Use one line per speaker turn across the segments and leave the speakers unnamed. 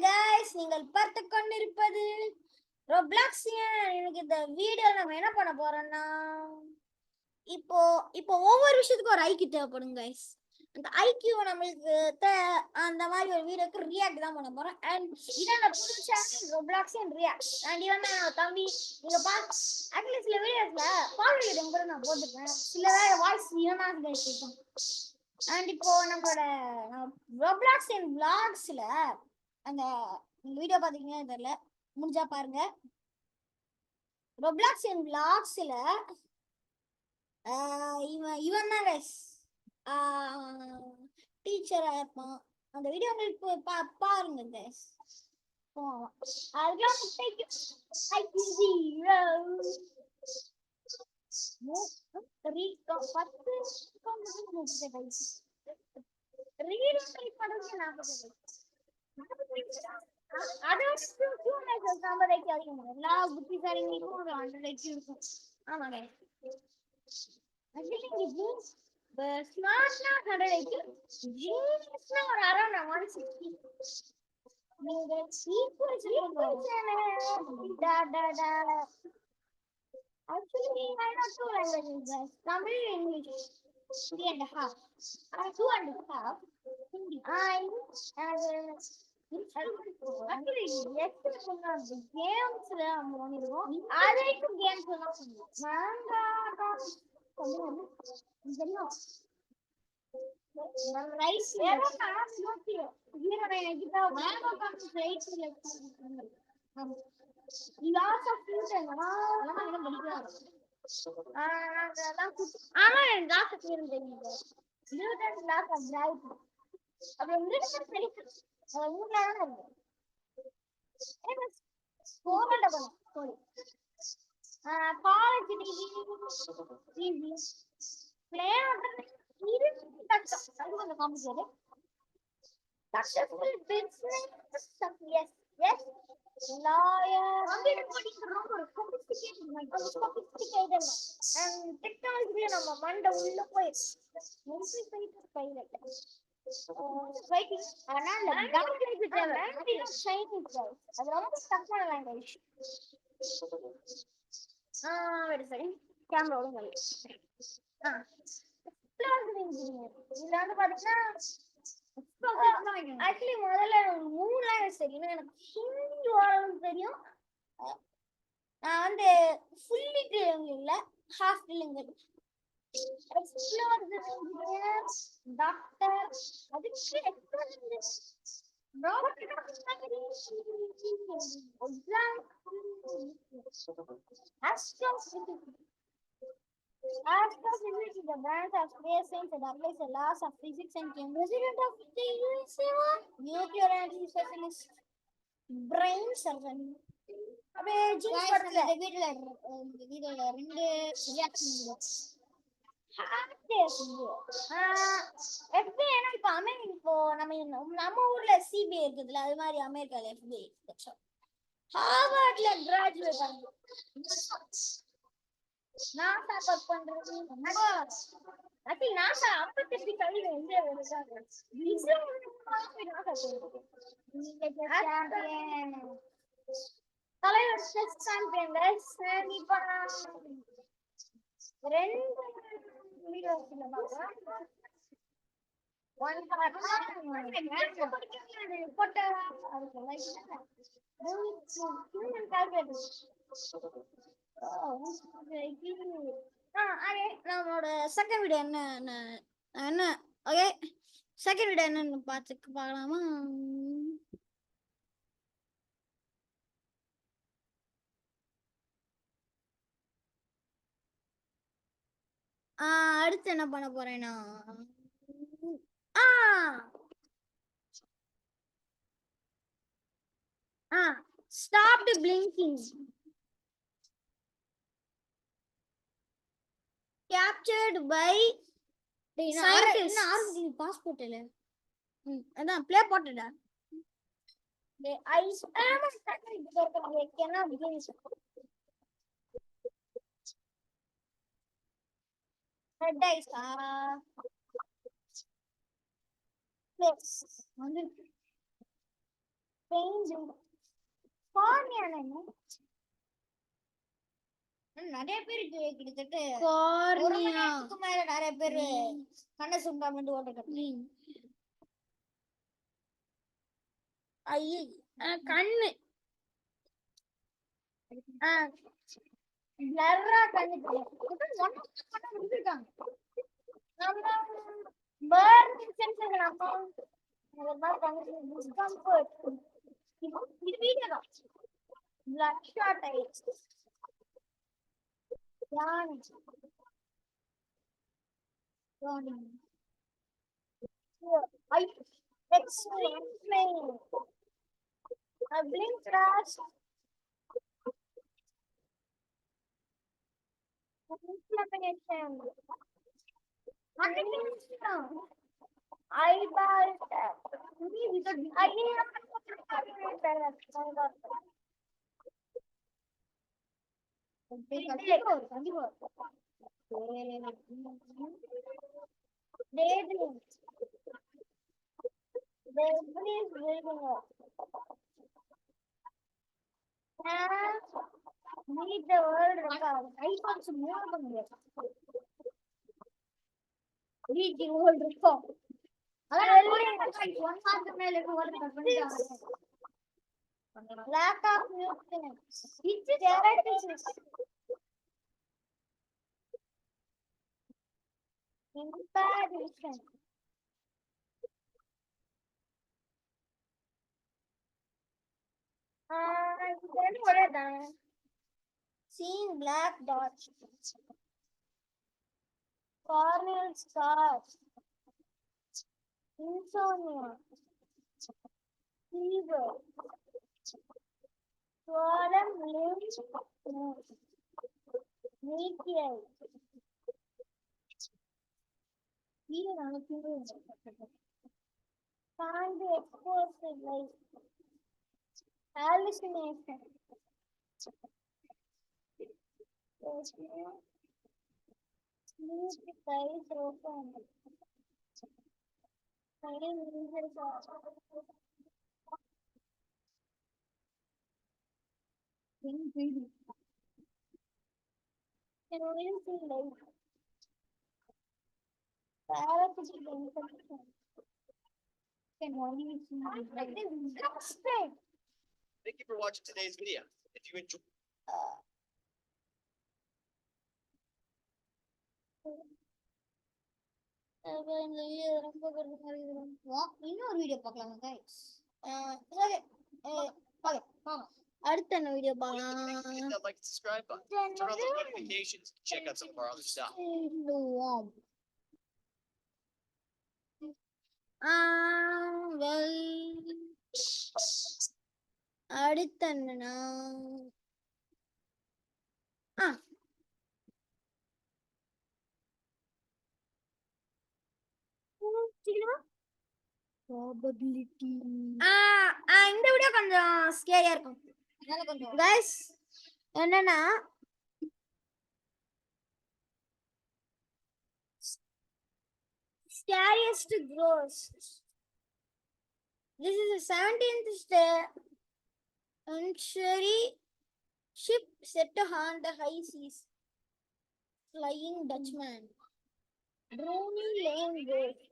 guys, நீங்கள் பார்த்து கொண்டிருப்பது ரொப்ளாக்ஸியன். எனக்கு இந்த வீடியோ நம்ம என்ன பண்ண போறோம்னா, இப்போ இப்போ ஒவ்வொரு விஷயத்துக்கும் ஒரு ஐக்கியூ தேவைப்படும் guys. அந்த ஐக்கியூ நம்மளுக்கு அந்த மாதிரி ஒரு வீடியோக்கு ரியாக்ட் தான் பண்ண போறோம். அண்ட் இதான் புது சேனல் ரொப்ளாக்ஸியன் ரியாக்ட். அண்ட் இவன் தான் தம்பி. நீங்க ஆக்சுவலி சில வீடியோஸ்ல பால் வீடியோ கூட நான் போட்டுருப்பேன். சில வாய்ஸ் இவன் தான் கேட்கும். அண்ட் இப்போ நம்மளோட ரொப்ளாக்ஸியன் vlogsல அந்த வீடியோ பாத்தீங்கன்னா தெரியல, முடிஞ்சா பாருங்க. ரொப்ளாக்ஸியன் vlogsல இவன் தான் கைஸ் டீச்சரா இருப்பான். அந்த வீடியோ உங்களுக்கு பாருங்க கைஸ். அதெல்லாம் எல்லா புத்திசாலிங்களுக்கும் ஒரு 100 IQ இருக்கும். ஆமாங்க. ஸ்மார்ட்னா 100 IQ, ஜீனியஸ்னா ஒரு அரௌண்ட் 160. நீங்க actually I know 2 languages guys. Tamil and English. 3.5. 2.5. Hindi. Actually, games அதைக்கும் games எல்லாம் successful business, yes, yes. Lawyer, ரொம்ப sophisticated and technology நம்ம மண்ட உள்ள போயிடுச்சு. பைலட் அதனால அது ரொம்ப டஃப்பான லாங்குவேஜ். வெரி சரி, கேமரா ஒழுங்கு. இதுல வந்து பாத்தீங்கன்னா ஆக்சுவலி முதல்ல 3 லாங்குவேஜ் தெரியும். எனக்கு ஹிந்தி ஓரளவுக்கு தெரியும். நான் வந்து ஃபுல்லி இல்ல, ஹாஃப் பில்லிங்கல். எக்ஸ்ப்ளோர் தி இன்ஜினியர், டாக்டர், அதுக்கு explore Astrophysics is the branch of space science that applies the laws of physics and chemistry. President of the USA, nuclear energy specialist, brain surgeon. அப்ப jeans படத்துல இந்த வீடியோல 2 reaction இருக்கு. FBI இப்போ இப்போ நம்ம ஊர்ல சிபிஐ இருக்குதுல, அது மாதிரி அமெரிக்கால FBI. ஹார்வர்ட்ல கிராஜுவேட் ஆனது. நாசா ஒர்க் பண்றது actually நாசா 58 கல்வி இந்தியா வருது. தலைவர் செஸ் சாம்பியன் கைஸ். இப்போ நான் 2 வீடியோஸ்ல பாக்குறேன். ஒன் போட்ட அதுக்கு லைக் நம்மளோட செகண்ட் வீடியோ என்ன ஓகே, செகண்ட் வீடியோ என்னன்னு பார்க்கலாமா? அடுத்து என்ன பண்ண போறேன்னா, stopped blinking, captured by scientists. Passport இல்ல, அதான் ப்ளே போட்டுடா. ஐஸ் ரெட் ஐஸ் பிளேஸ் வந்து பெயிண்ட் கார்னியான நிறைய பேருக்கு கிட்டத்தட்ட ஒரு மணி நேரத்துக்கு மேல நிறைய பேர் கண்ண சுண்டாம ஓட்டுறது ஐயே கண்ணு பிளர்ரா கண்ணு முடிச்சிருக்காங்க நம்ம பர்னிங் சென்சர் நம்ம டிஸ்கம்ஃபர்ட் இது வீடியோ தான் பிளட் ஷாட் ஆயிடுச்சு I extreme pain. I blink crash. Inflammation. Eyeball. Daydream. Every is building up. Meet the world record. I want some more than this. Meet the world record. Lack of nutrients. Keratosis. Impaired vision. Seeing black dots. Corneal scars. Insomnia. Fever. Swollen limbs. Meteor. Can't be exposed to light. Hallucination. Sleep with eyes open. Can only see light. Parasitic infection. Can only see light.
Thank you for watching today's video. If you enjoyed
இந்த video ரொம்ப இன்னொரு video பார்க்கலாம் guys. அடுத்த என்ன video பார்க்கலாம்.
hit that like and subscribe button. Turn on those notifications to check out some of our other stuff.
அடுத்த என்னன்னா probability இந்த வீடியோ கொஞ்சம் ஸ்கேரியா இருக்கும் गाइस என்னன்னா scariest ghost. This is the 17th century ship set to haunt the high seas. Flying Dutchman. Brownie Lane Ghost.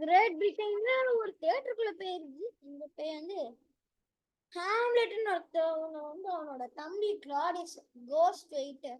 Great பிரிட்டன்ல ஒரு தியேட்டருக்குள்ள போயிருச்சு. இந்த பேர் வந்து ஹாம்லெட்னு ஒருத்தவங்க வந்து அவனோட தம்பி கிளாடியஸ் கோஸ்ட் வெயிட்டர்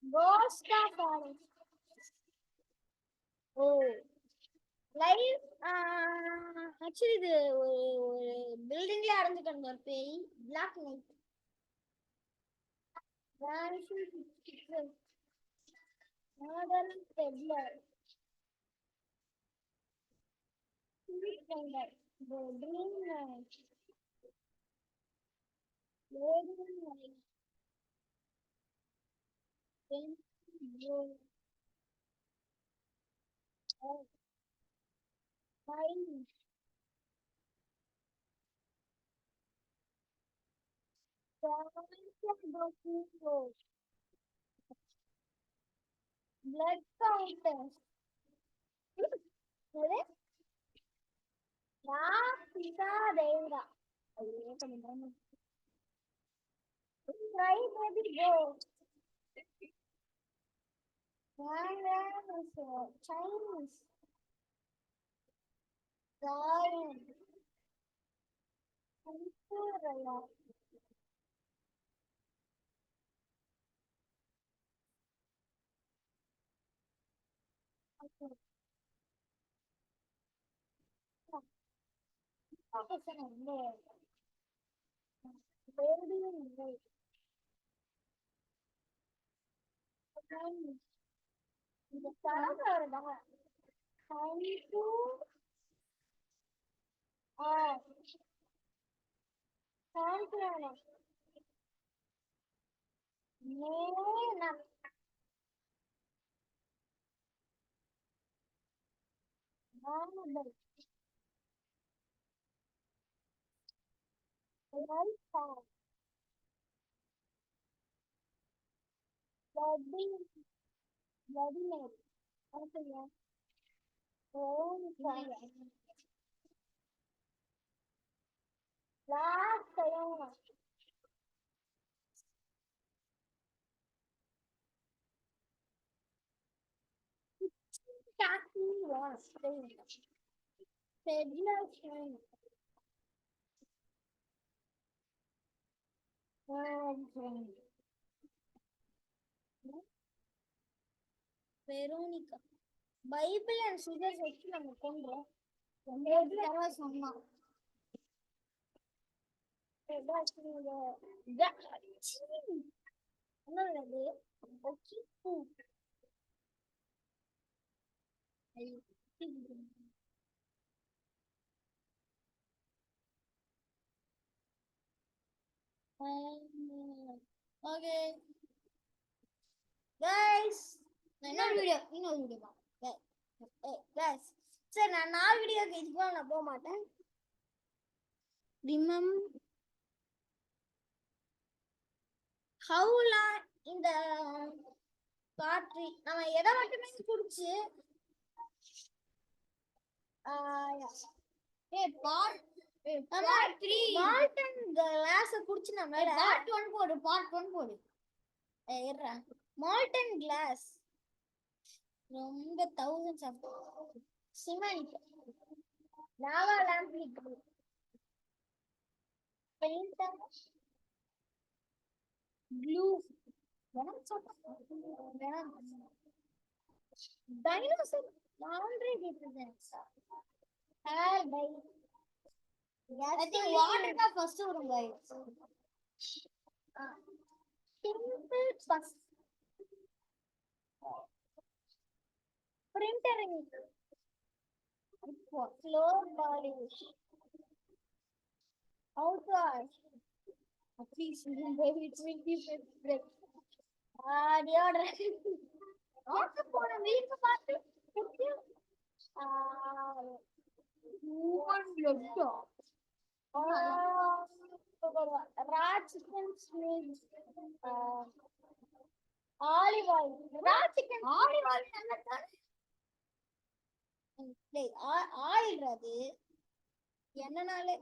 கோஸ்டா பாரு. ஓ லைவ் ஆக்சுவலி இது ஒரு பில்டிங்ல அடைஞ்சுக்கணும் ஒரு பேய். Black night model pedlar dream night Chinese. Blood counters. Deira. Try maybe go. Chinese. Lion. Veronica. Bible and sugar வச்சு நம்ம கொண்டோம். சொன்னோம். ஓகே கைஸ் இன்னொரு வீடியோ கைஸ் சரி நான் 4 வீடியோக்கு இதுக்கு நான் போக மாட்டேன். ஹவுலா இந்த காற்று நம்ம எதை மட்டுமே குடிச்சு மால்டன் கிளாஸ் குடிச்சு நம்ம பார்ட் 1 போடு மால்டன் கிளாஸ் ரொம்ப thousands of cement lava lamp paint blue dinosaur laundry detergents hair dye I think water ka first varum guys simple first printer ink floor polish outwash please baby it will be break deodorant also pona week paathu human blood raw chicken smears olive oil raw chicken olive oil நல்லதான் oil அது என்னனாலே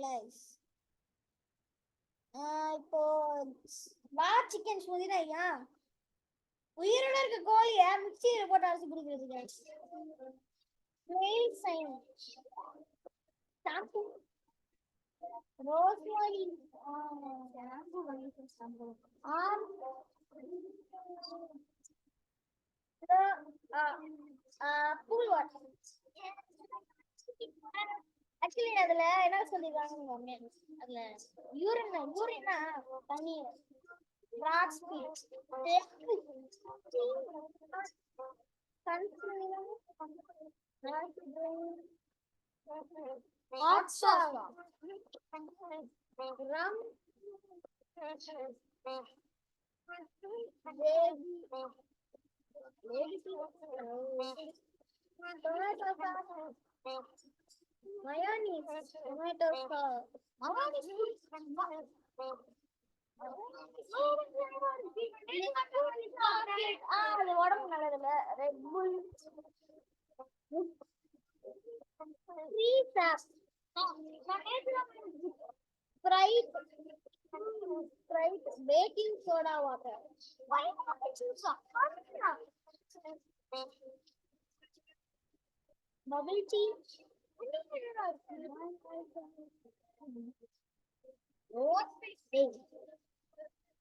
guys இப்போ ரா chicken ஸ்மூதினா ஏன் உயிரோட இருக்க கோழிய மிக்ஸியில போட்டு அரைச்சு குடிக்கிறது guys shampoo rosemary cool water actually அதுல என்ன சொல்லிருக்காங்க அதுல யூரினா தண்ணி rod speed hot sauce rum Tomato sauce. Mayonnaise. Tomato sauce. அது உடம்பு நல்லதில்ல. Red Bull. Sprite, baking soda water. Bubble tea.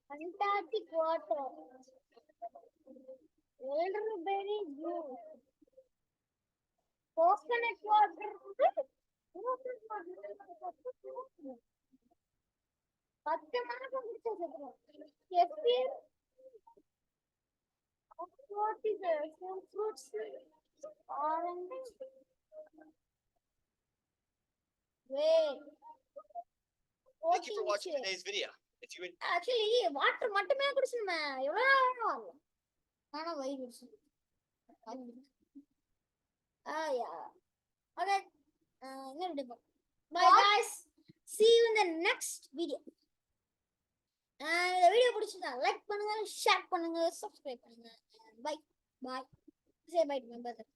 Fantastic water. Elderberry juice. Coconut water. பத்து மாசம் குடிச்சா செத்துரும். Kefir. What is it? Some fruits. Orange. Wait.
Thank you for watching today's video. If you
Actually, water மட்டுமே குடிச்சணுமே. எவ்வளவு நேரம் வரல. ஆனா வயிறு குடிச்சேன். Yeah. Okay. என்ன video? Bye guys. See you in the next video. இந்த வீடியோ பிடிச்சிருந்தா லைக் பண்ணுங்க, ஷேர் பண்ணுங்க, சப்ஸ்கிரைப் பண்ணுங்க. Bye. Bye. Say bye to my brother.